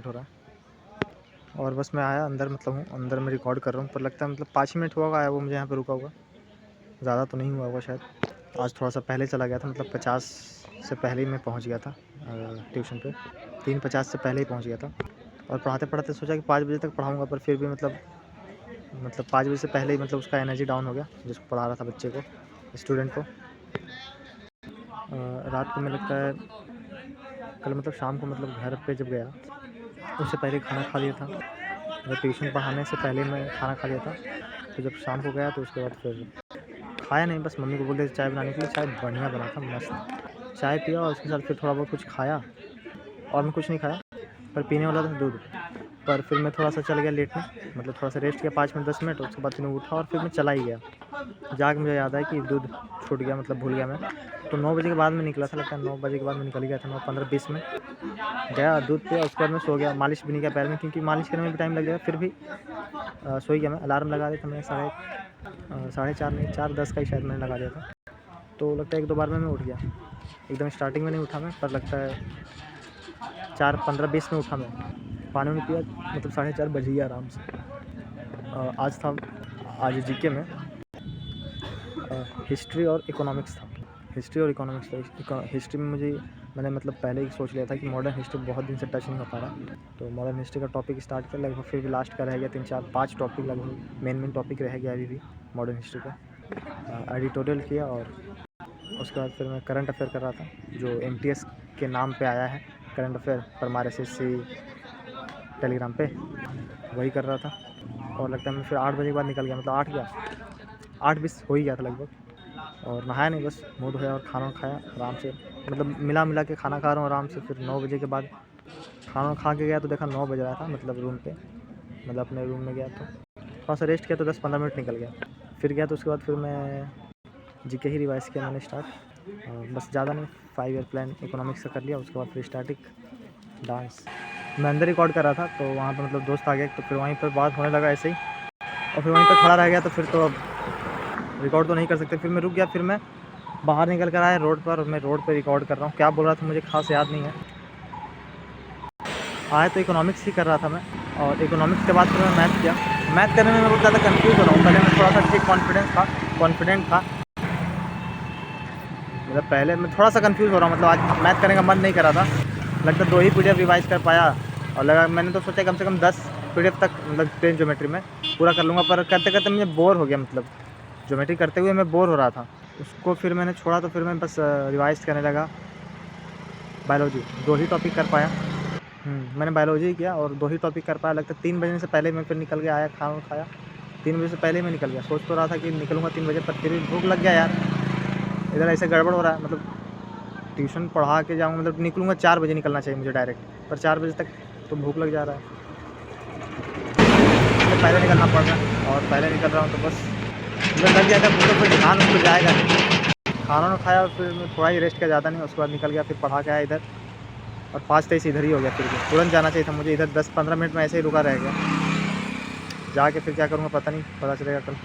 Minute हो रहा है और बस मैं आया अंदर, मतलब हूँ अंदर में रिकॉर्ड कर रहा हूँ, पर लगता है मतलब 5 ही मिनट हुआ होगा आया वो मुझे यहाँ पे रुका होगा, ज़्यादा तो नहीं हुआ होगा शायद। आज थोड़ा सा पहले चला गया था, मतलब 50 से पहले ही मैं पहुँच गया था ट्यूशन पे, 3:50 से पहले ही पहुँच गया था। और पढ़ाते पढ़ाते सोचा कि 5 बजे तक पढ़ाऊँगा, पर फिर भी मतलब 5 बजे से पहले ही मतलब उसका एनर्जी डाउन हो गया जिसको पढ़ा रहा था बच्चे को, स्टूडेंट को। रात को मैं लगता है कल मतलब शाम को मतलब घर पे जब गया उससे पहले खाना खा लिया था, मतलब ट्यूशन पढ़ाने से पहले मैं खाना खा लिया था। तो जब शाम को गया तो उसके बाद फिर खाया नहीं, बस मम्मी को बोल दिया चाय बनाने के लिए, चाय बढ़िया बना था, मस्त चाय पिया और उसके साथ फिर थोड़ा बहुत कुछ खाया और मैं कुछ नहीं खाया, पर पीने वाला था दूध। पर फिर मैं थोड़ा सा चल गया लेटने, मतलब थोड़ा सा रेस्ट किया 5 मिनट 10 मिनट, उसके बाद फिर मैं उठा और फिर मैं चला ही गया। जाके मुझे याद आया कि दूध छूट गया, मतलब भूल गया मैं। तो 9 बजे के बाद मैं निकला था, लगता है 9 बजे के बाद मैं निकल गया था, 9:15-20 में गया, दूध पिया, उसके बाद मैं सो गया। मालिश भी नहीं किया पैर में, क्योंकि मालिश करने में भी टाइम लग जाएगा। फिर भी सो ही गया मैं। अलार्म लगा दिया था मैंने 4:30 नहीं 4:10 का ही शायद मैंने लगा दिया था। तो लगता है 1-2 बार में मैं उठ गया, एकदम स्टार्टिंग में नहीं उठा मैं, पर लगता है 4:15-20 में उठा मैं। पानी वानी पिया, मतलब 4:30 बज गया आराम से। आज जीके में हिस्ट्री और इकोनॉमिक्स था। हिस्ट्री में मैंने मतलब पहले ही सोच लिया था कि मॉडर्न हिस्ट्री बहुत दिन से टच नहीं हो पा रहा, तो मॉडर्न हिस्ट्री का टॉपिक स्टार्ट किया लगभग, फिर भी लास्ट का रह गया 3-4-5 टॉपिक, लगभग मेन टॉपिक रह गया अभी भी मॉडर्न हिस्ट्री का। एडिटोरियल किया और उसके बाद फिर मैं करंट अफेयर कर रहा था, जो MTS के नाम पे आया है, current affair Parmar SSC Telegram पे, वही कर रहा था। और लगता है मैं फिर 8 बजे के बाद निकल गया, मतलब 8:20 हो ही गया था लगभग। और नहाया नहीं, बस मुँह धोया और खाना खाया आराम से, मतलब मिला के खाना खा रहा हूँ आराम से। फिर 9 बजे के बाद खाना खा के गया तो देखा 9 बज रहा था, मतलब रूम पे, मतलब अपने रूम में गया तो थोड़ा सा रेस्ट किया तो 10-15 मिनट निकल गया। फिर गया तो उसके बाद फिर मैं जीके ही रिवाइज किया मैंने स्टार्ट, बस ज़्यादा नहीं, 5 ईयर प्लान इकोनॉमिक्स का कर लिया। उसके बाद फिर स्टैटिक डांस मैं अंदर रिकॉर्ड कर रहा था, तो वहाँ पर मतलब दोस्त आ गया, तो फिर वहीं पर बात होने लगा ऐसे ही, और फिर वहीं पर खड़ा रह गया। तो फिर तो अब रिकॉर्ड तो नहीं कर सकते, फिर मैं रुक गया। फिर मैं बाहर निकल कर आया रोड पर, और मैं रोड पर रिकॉर्ड कर रहा हूँ। क्या बोल रहा था मुझे खास याद नहीं है। आया तो इकोनॉमिक्स ही कर रहा था मैं, और इकोनॉमिक्स के बाद फिर मैं मैथ किया। मैथ करने में मैं बहुत ज़्यादा कंफ्यूज हो रहा हूँ। पहले मैं थोड़ा सा ठीक कॉन्फिडेंट था, मतलब पहले मैं थोड़ा सा कंफ्यूज हो रहा हूँ, मतलब आज मैथ करने का मन नहीं कर रहा था। लगता 2 ही PDF रिवाइज़ कर पाया, और लगा मैंने तो सोचा कम से कम 10 PDF तक, मतलब प्लेन ज्योमेट्री में पूरा कर लूँगा, पर करते करते मुझे बोर हो गया, मतलब ज्योमेट्री करते हुए मैं बोर हो रहा था। उसको फिर मैंने छोड़ा, तो फिर मैं बस रिवाइज़ करने लगा। बायोलॉजी 2 ही टॉपिक कर पाया। मैंने बायोलॉजी ही किया और 2 ही टॉपिक कर पाया। लगता है 3 बजने से पहले मैं फिर निकल के आया, खाना खाया, 3 बजे से पहले मैं निकल गया। सोच तो रहा था कि निकलूँगा 3 बजे, पर फिर भी भूख लग गया यार। इधर ऐसे गड़बड़ हो रहा है, मतलब ट्यूशन पढ़ा के जाऊँगा, मतलब निकलूँगा 4 बजे, निकलना चाहिए मुझे डायरेक्ट, पर 4 बजे तक तो भूख लग जा रहा है, तो पहले निकलना पड़ रहा है। और पहले निकल रहा हूँ तो बस मुझे लग गया था भूख, तो फिर ध्यान उस पर जाएगा नहीं। खाना खाया और फिर मैं थोड़ा ही रेस्ट किया, ज़्यादा नहीं। उसके बाद निकल गया, फिर पढ़ा के आया इधर, और 5:23 इधर ही हो गया। फिर भी तुरंत जाना चाहिए था मुझे, इधर 10-15 मिनट में ऐसे ही रुका रह गया। जाके फिर क्या करूँगा पता नहीं, पता चलेगा कल।